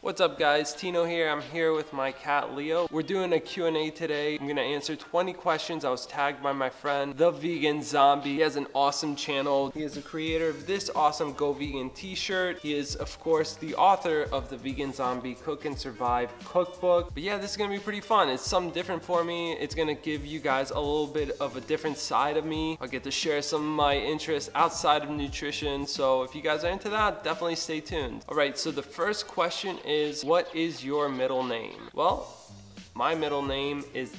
What's up guys, Tino here. I'm here with my cat Leo. We're doing a Q&A today. I'm gonna answer 20 questions. I was tagged by my friend, The Vegan Zombie. He has an awesome channel. He is the creator of this awesome Go Vegan t-shirt. He is of course the author of the Vegan Zombie Cook and Survive cookbook. But yeah, this is gonna be pretty fun. It's something different for me. It's gonna give you guys a little bit of a different side of me. I'll get to share some of my interests outside of nutrition. So if you guys are into that, definitely stay tuned. All right, so the first question is, what is your middle name? Well, my middle name is...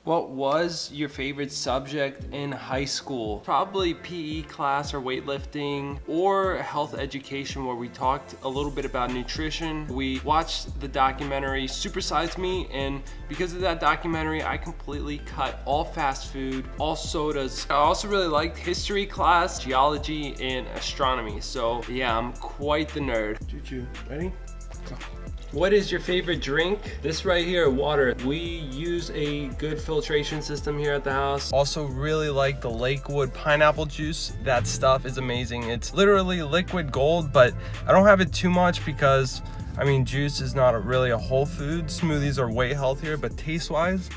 What was your favorite subject in high school? Probably PE class or weightlifting or health education, where we talked a little bit about nutrition. We watched the documentary Super Size Me, and because of that documentary, I completely cut all fast food, all sodas. I also really liked history class, geology, and astronomy. So yeah, I'm quite the nerd. Choo-choo, ready? Go. What is your favorite drink? This right here, water. We use a good filtration system here at the house. Also really like the Lakewood pineapple juice. That stuff is amazing. It's literally liquid gold, but I don't have it too much because, I mean, juice is not really a whole food. Smoothies are way healthier, but taste-wise,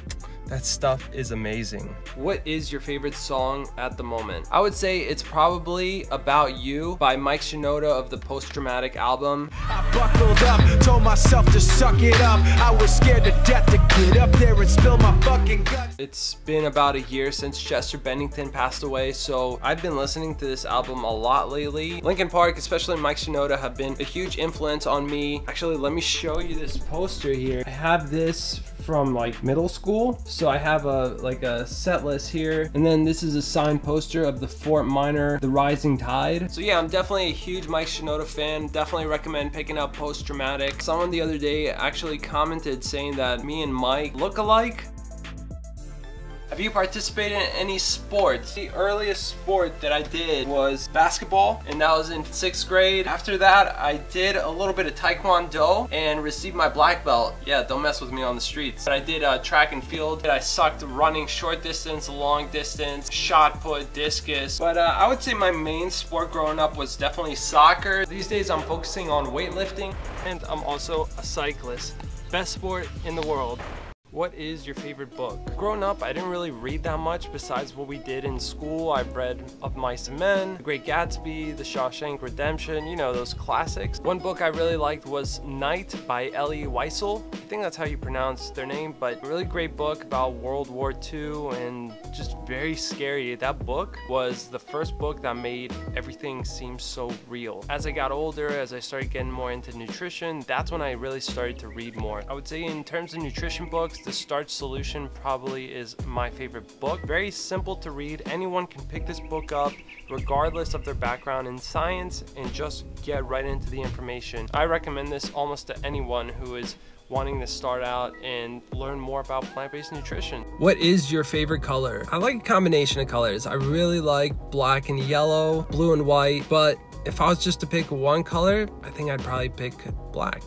that stuff is amazing. What is your favorite song at the moment? I would say it's probably About You by Mike Shinoda of the Post Traumatic album. I buckled up, told myself to suck it up. I was scared to death to get up there and spill my fucking guts. It's been about a year since Chester Bennington passed away, so I've been listening to this album a lot lately. Linkin Park, especially Mike Shinoda, have been a huge influence on me. Actually, let me show you this poster here. I have this from like middle school. So I have a set list here, and then this is a signed poster of the Fort Minor, The Rising Tide. So yeah, I'm definitely a huge Mike Shinoda fan. Definitely recommend picking up Post Traumatic. Someone the other day actually commented saying that me and Mike look alike. Have you participated in any sports? The earliest sport that I did was basketball, and that was in 6th grade. After that, I did a little bit of Taekwondo and received my black belt. Yeah, don't mess with me on the streets. But I did track and field. I sucked running short distance, long distance, shot put, discus. But I would say my main sport growing up was definitely soccer. These days I'm focusing on weightlifting, and I'm also a cyclist. Best sport in the world. What is your favorite book? Growing up, I didn't really read that much besides what we did in school. I've read Of Mice and Men, The Great Gatsby, The Shawshank Redemption, you know, those classics. One book I really liked was Night by Elie Wiesel. I think that's how you pronounce their name, but a really great book about World War II and just very scary. That book was the first book that made everything seem so real. As I got older, as I started getting more into nutrition, that's when I really started to read more. I would say in terms of nutrition books, The Starch Solution probably is my favorite book. Very simple to read. Anyone can pick this book up regardless of their background in science and just get right into the information. I recommend this almost to anyone who is wanting to start out and learn more about plant-based nutrition. What is your favorite color? I like a combination of colors. I really like black and yellow, blue and white, but if I was just to pick one color, I think I'd probably pick black.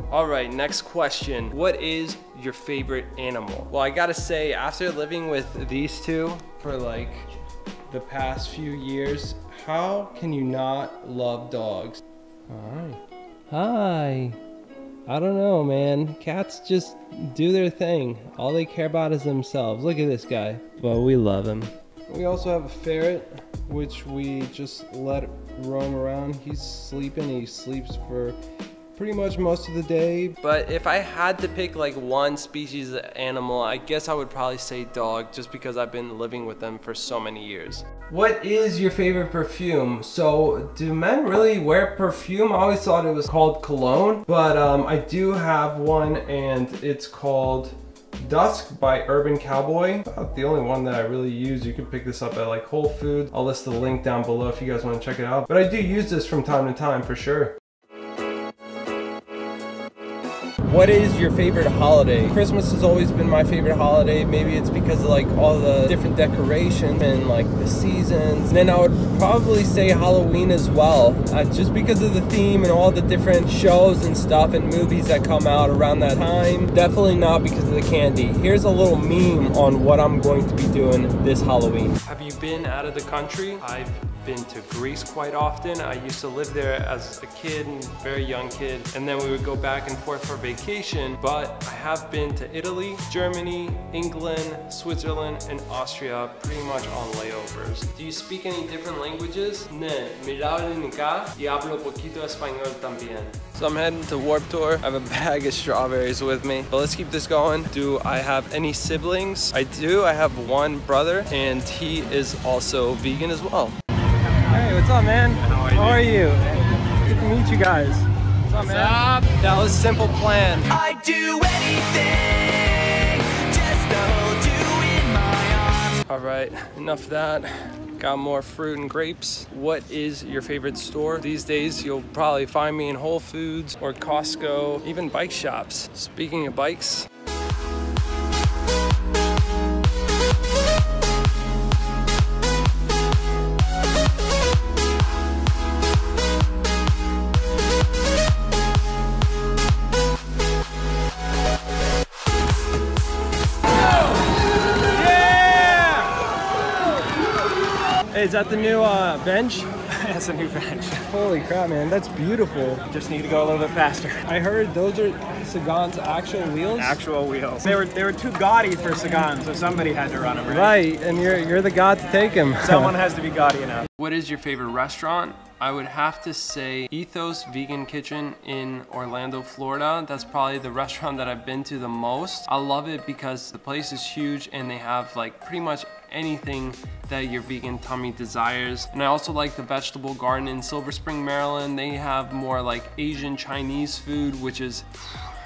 All right, next question. What is your favorite animal? Well, I gotta say, after living with these two for like the past few years, how can you not love dogs? Hi. Hi. I don't know, man. Cats just do their thing. All they care about is themselves. Look at this guy. But we love him. We also have a ferret, which we just let roam around. He's sleeping. He sleeps for pretty much most of the day. But if I had to pick like one species of animal, I guess I would probably say dog, just because I've been living with them for so many years. What is your favorite perfume? So do men really wear perfume? I always thought it was called cologne, but I do have one, and it's called Dusk by Urban Cowboy. About the only one that I really use. You can pick this up at like Whole Foods. I'll list the link down below if you guys want to check it out. But I do use this from time to time for sure. What is your favorite holiday? Christmas has always been my favorite holiday. Maybe it's because of like all the different decorations and like the seasons. And then I would probably say Halloween as well, just because of the theme and all the different shows and stuff and movies that come out around that time. Definitely not because of the candy. Here's a little meme on what I'm going to be doing this Halloween. Have you been out of the country? I've been to Greece quite often. I used to live there as a kid, very young kid, and then we would go back and forth for vacation. But I have been to Italy, Germany, England, Switzerland, and Austria pretty much on layovers. Do you speak any different languages? Ne, me hablo acá y hablo poquito español también. So I'm heading to Warped Tour. I have a bag of strawberries with me. But let's keep this going. Do I have any siblings? I do. I have one brother, and he is also vegan as well. Hey, what's up, man? How are you? Good to meet you guys. What's up, man? That was a simple plan. I do anything just to hold you in my arms. All right, enough of that. Got more fruit and grapes. What is your favorite store? These days, you'll probably find me in Whole Foods or Costco, even bike shops. Speaking of bikes, is that the new bench? That's a new bench. Holy crap, man, that's beautiful. Just need to go a little bit faster. I heard those are Sagan's actual wheels? Actual wheels. They were too gaudy for Sagan, so somebody had to run them, right? Right, and you're the god to take him. Someone has to be gaudy enough. What is your favorite restaurant? I would have to say Ethos Vegan Kitchen in Orlando, Florida. That's probably the restaurant that I've been to the most. I love it because the place is huge and they have like pretty much anything that your vegan tummy desires. And I also like the Vegetable Garden in Silver Spring, Maryland. They have more like Asian Chinese food, which is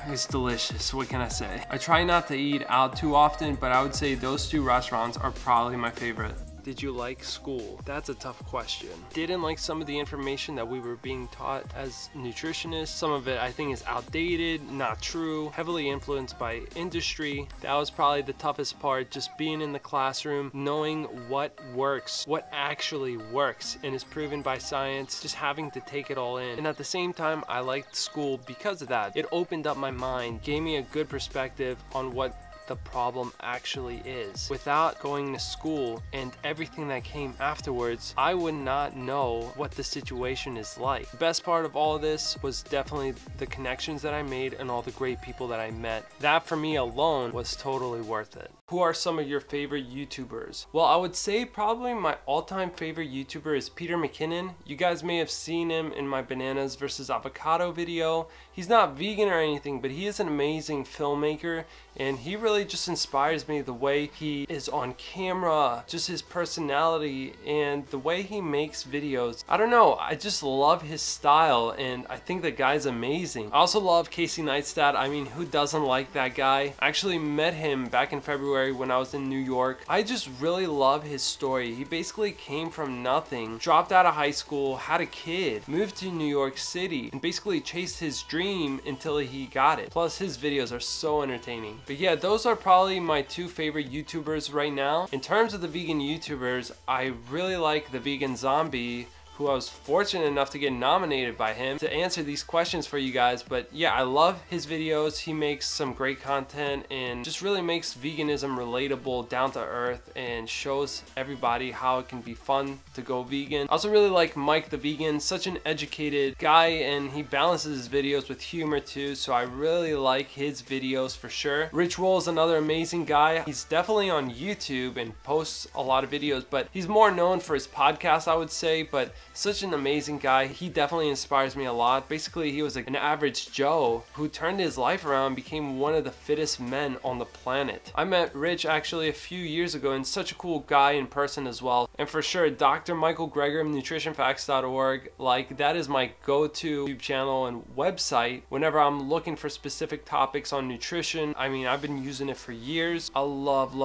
it's delicious. What can I say? I try not to eat out too often, but I would say those two restaurants are probably my favorite. Did you like school? That's a tough question. Didn't like some of the information that we were being taught as nutritionists. Some of it I think is outdated, not true, heavily influenced by industry. That was probably the toughest part, just being in the classroom, knowing what works, what actually works and is proven by science, just having to take it all in. And at the same time, I liked school because of that. It opened up my mind, gave me a good perspective on what the problem actually is. Without going to school and everything that came afterwards, I would not know what the situation is like. The best part of all of this was definitely the connections that I made and all the great people that I met. That for me alone was totally worth it. Who are some of your favorite YouTubers? Well, I would say probably my all-time favorite YouTuber is Peter McKinnon. You guys may have seen him in my bananas versus avocado video. He's not vegan or anything, but he is an amazing filmmaker, and he really just inspires me the way he is on camera, just his personality and the way he makes videos. I don't know, I just love his style and I think the guy's amazing. I also love Casey Neistat. I mean, who doesn't like that guy? I actually met him back in February when I was in New York. I just really love his story. He basically came from nothing, dropped out of high school, had a kid, moved to New York City, and basically chased his dream until he got it. Plus his videos are so entertaining. But yeah, those are probably my two favorite YouTubers right now. In terms of the vegan YouTubers, I really like the Vegan Zombie, who I was fortunate enough to get nominated by him to answer these questions for you guys. But yeah, I love his videos. He makes some great content and just really makes veganism relatable, down to earth, and shows everybody how it can be fun to go vegan. I also really like Mike the Vegan, such an educated guy, and he balances his videos with humor too, so I really like his videos for sure. Rich Roll is another amazing guy. He's definitely on YouTube and posts a lot of videos, but he's more known for his podcast, I would say, but such an amazing guy. He definitely inspires me a lot. Basically, he was like an average Joe who turned his life around and became one of the fittest men on the planet. I met Rich actually a few years ago, and such a cool guy in person as well. And for sure, Dr. Michael Greger of nutritionfacts.org, like that is my go-to YouTube channel and website whenever I'm looking for specific topics on nutrition. I mean, I've been using it for years. I love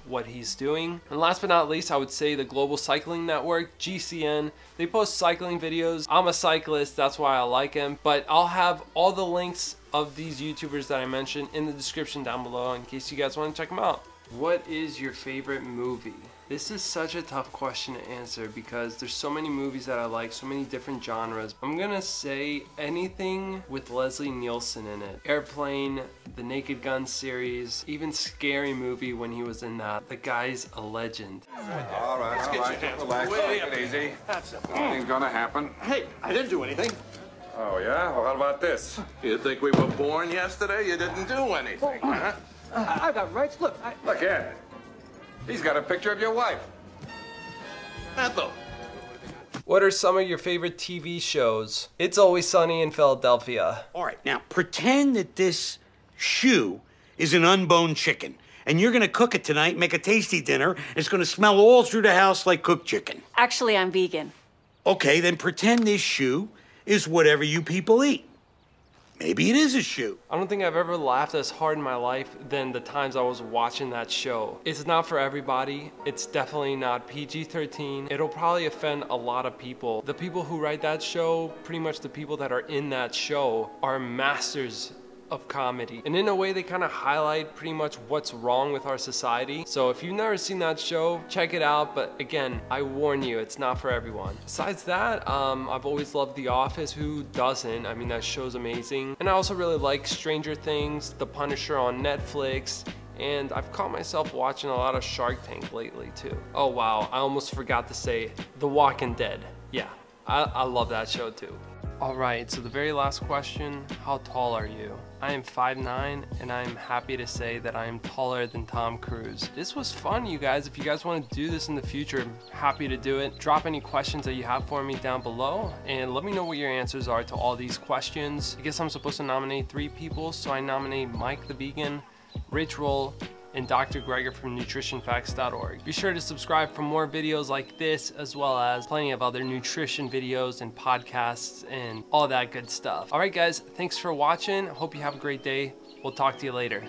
what he's doing. And last but not least, I would say the Global Cycling Network, GCN. They post cycling videos. I'm a cyclist, that's why I like him. But I'll have all the links of these YouTubers that I mentioned in the description down below in case you guys want to check them out. What is your favorite movie? This is such a tough question to answer because there's so many movies that I like, so many different genres. I'm gonna say anything with Leslie Nielsen in it. Airplane, the Naked Gun series, even Scary Movie when he was in that. The guy's a legend. All right, just relax, take it easy. Nothing's gonna happen. Hey, I didn't do anything. Oh, yeah? Well, how about this? You think we were born yesterday? You didn't do anything, huh? I've got rights. Look, Look, Ed. He's got a picture of your wife. Ethel. What are some of your favorite TV shows? It's Always Sunny in Philadelphia. All right, now pretend that this shoe is an unboned chicken, and you're gonna cook it tonight, make a tasty dinner, and it's gonna smell all through the house like cooked chicken. Actually, I'm vegan. Okay, then pretend this shoe is whatever you people eat. Maybe it is a shoe. I don't think I've ever laughed as hard in my life than the times I was watching that show. It's not for everybody. It's definitely not PG-13. It'll probably offend a lot of people. The people who write that show, pretty much the people that are in that show, are masters of comedy. And in a way, they kind of highlight pretty much what's wrong with our society. So if you've never seen that show, check it out. But again, I warn you, it's not for everyone. Besides that, I've always loved The Office. Who doesn't? I mean, that show's amazing. And I also really like Stranger Things, The Punisher on Netflix, and I've caught myself watching a lot of Shark Tank lately too. Oh wow, I almost forgot to say The Walking Dead. Yeah, I love that show too. Alright, so the very last question, how tall are you? I am 5'9", and I'm happy to say that I am taller than Tom Cruise. This was fun, you guys. If you guys want to do this in the future, I'm happy to do it. Drop any questions that you have for me down below, and let me know what your answers are to all these questions. I guess I'm supposed to nominate 3 people, so I nominate Mike the Vegan, Rich Roll, and Dr. Greger from nutritionfacts.org. Be sure to subscribe for more videos like this, as well as plenty of other nutrition videos and podcasts and all that good stuff. All right, guys, thanks for watching. Hope you have a great day. We'll talk to you later.